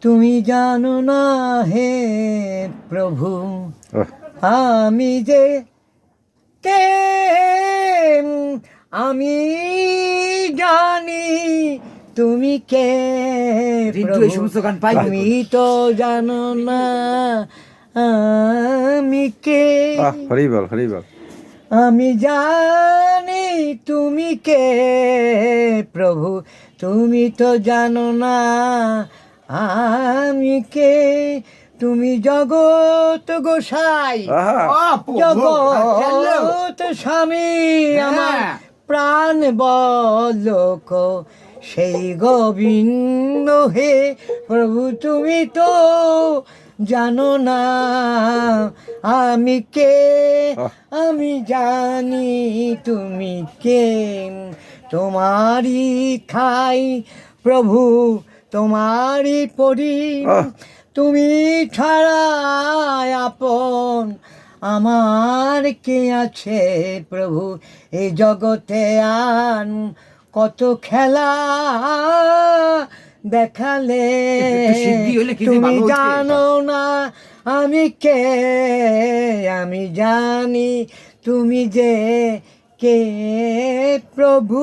তুমি জানো না হে প্রভু আমি যে কে, আমি জানি তুমি কে প্রভু, তুমি তো জানো না আমি কে। হরি বল, হরি বল। আমি জানি তুমি কে প্রভু, তুমি তো জানো না আমি কে। তুমি জগৎ গোসাই, জগৎ স্বামী, আমার প্রাণ বলক সেই গোবিন্দ হে প্রভু, তুমি তো জানো না আমি কে। আমি জানি তুমি কে, তোমারই খাই প্রভু, তোমারই পড়ি, তুমি ছাড়া আপন আমার কে আছে প্রভু এই জগতে। আন কত খেলা দেখালে, তুমি জানো না আমি কে। আমি জানি তুমি যে কে প্রভু।